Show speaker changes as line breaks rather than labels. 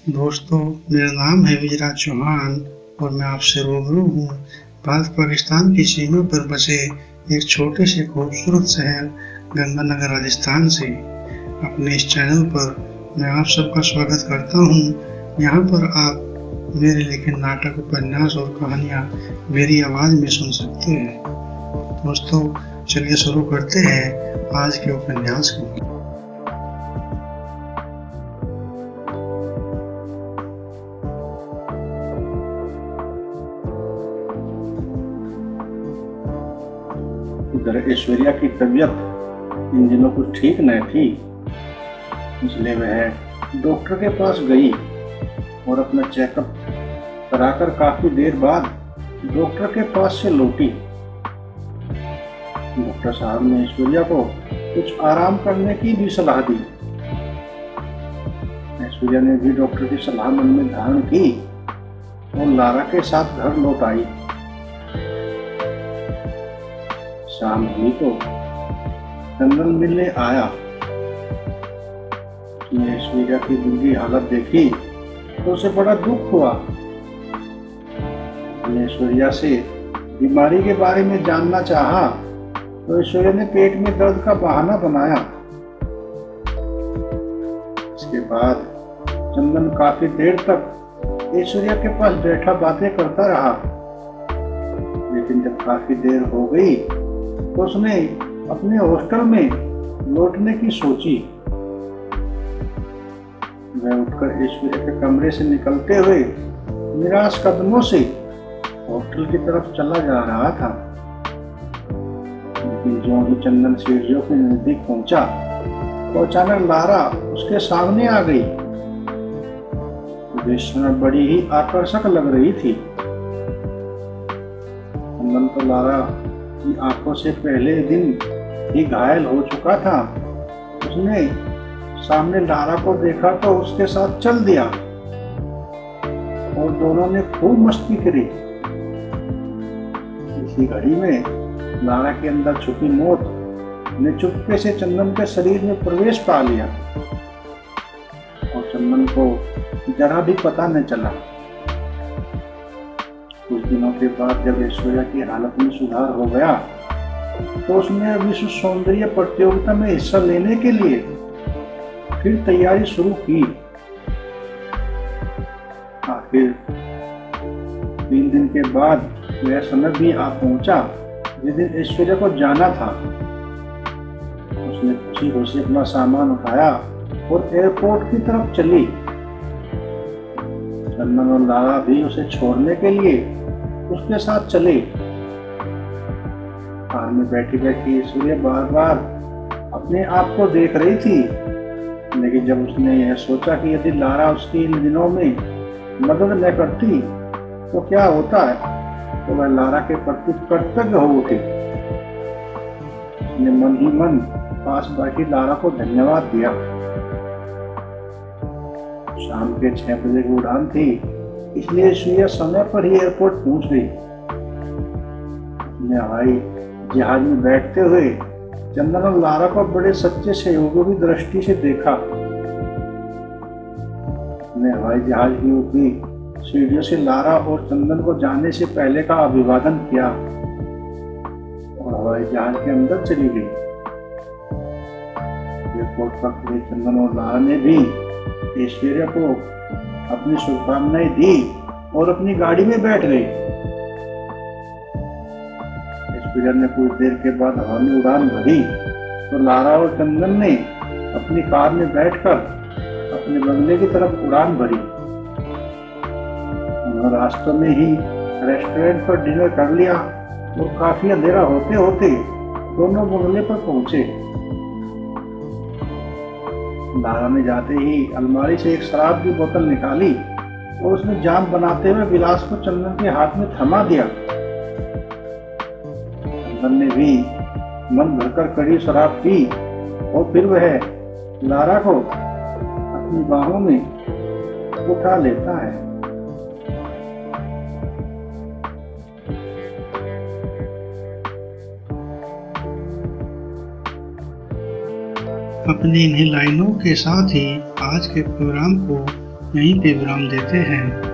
दोस्तों, मेरा नाम है विजयराज चौहान और मैं आपसे रूबरू हूँ भारत-पाकिस्तान की सीमा पर बसे एक छोटे से खूबसूरत शहर गंगानगर, राजस्थान से। अपने इस चैनल पर मैं आप सबका स्वागत करता हूँ। यहाँ पर आप मेरे लिखे नाटक, उपन्यास और कहानियाँ मेरी आवाज़ में सुन सकते हैं। दोस्तों, चलिए शुरू करते हैं आज के उपन्यास को।
उधर ऐश्वर्या की तबीयत इन दिनों कुछ ठीक न थी, इसलिए वह डॉक्टर के पास गई और अपना चेकअप कराकर काफी देर बाद डॉक्टर के पास से लौटी। डॉक्टर साहब ने ऐश्वर्या को कुछ आराम करने की भी सलाह दी। ऐश्वर्या ने भी डॉक्टर की सलाह मन में धारण की और लारा के साथ घर लौट आई। शाम हुई तो चंदन मिलने आया। उसने ऐश्वर्या की बुरी हालत देखी तो उसे बड़ा दुख हुआ। उसने ऐश्वर्या से बीमारी के बारे में जानना चाहा तो ऐश्वर्या ने पेट में दर्द का बहाना बनाया। इसके बाद चंदन काफी देर तक ऐश्वर्या के पास बैठा बातें करता रहा, लेकिन जब काफी देर हो गई तो उसने अपने हॉस्टल में लौटने की सोची। वह उठकर ऐश्वर्या के कमरे से निकलते हुए निराश कदमों से हॉस्टल की तरफ चला जा रहा था, लेकिन जो ही चंदन सीढ़ियों के नजदीक पहुंचा तो अचानक लारा उसके सामने आ गई। दृश्य में बड़ी ही आकर्षक लग रही थी। चंदन तो लारा की आंखों से पहले दिन ही घायल हो चुका था। उसने सामने लारा को देखा तो उसके साथ चल दिया और दोनों ने खूब मस्ती करी। इसी घड़ी में लारा के अंदर छुपी मौत ने चुपके से चंदन के शरीर में प्रवेश पा लिया और चंदन को जरा भी पता न चला। कुछ दिनों के बाद जब ऐश्वर्या की हालत में सुधार हो गया तो उसने विश्व सौंदर्य प्रतियोगिता में हिस्सा लेने के लिए फिर तैयारी शुरू की। आखिर 3 दिन के बाद वह समय भी आ पहुंचा जिस दिन ऐश्वर्या को जाना था। उसने खुशी खुशी अपना सामान उठाया और एयरपोर्ट की तरफ चली। चंदन और लारा भी उसे छोड़ने के लिए उसके साथ चले। कार में बैठी बैठी ऐश्वर्या बार बार अपने आप को देख रही थी, लेकिन जब उसने यह सोचा कि यदि लारा उसकी इन दिनों में मदद न करती तो क्या होता है, तो वह लारा के प्रति कृतज्ञ हो उठी। उसने मन ही मन पास बैठी लारा को धन्यवाद दिया। शाम के 6 बजे की उड़ान थी, इसलिए ऐश्वर्या समय पर ही एयरपोर्ट पहुंच गई। उसने हवाई जहाज में बैठते हुए चंदन और लारा को बड़े सच्चे सहयोगियों की दृष्टि से देखा। उसने हवाई जहाज की ऊपरी सीढ़ियों से लारा और चंदन को जाने से पहले का अभिवादन किया और हवाई जहाज के अंदर चली गई। एयरपोर्ट पर खड़े चंदन और लारा ने भी ऐश्वर्या को अपनी शुभकामनाएं दी और अपनी गाड़ी में बैठ गई। ऐश्वर्या ने कुछ देर के बाद हवा में उड़ान भरी तो लारा और चंदन ने अपनी कार में बैठकर अपने बंगले की तरफ उड़ान भरी। उन्होंने रास्ते में ही रेस्टोरेंट पर डिनर कर लिया और काफी अंधेरा होते होते दोनों बंगले पर पहुंचे। लारा ने जाते ही अलमारी से एक शराब की बोतल निकाली और उसने जाम बनाते हुए गिलास को चंदन के हाथ में थमा दिया। चंदन ने भी मन भरकर कड़ी शराब पी और फिर वह लारा को अपनी बाहों में उठा लेता है।
अपनी इन्हीं लाइनों के साथ ही आज के प्रोग्राम को यहीं पे विराम देते हैं।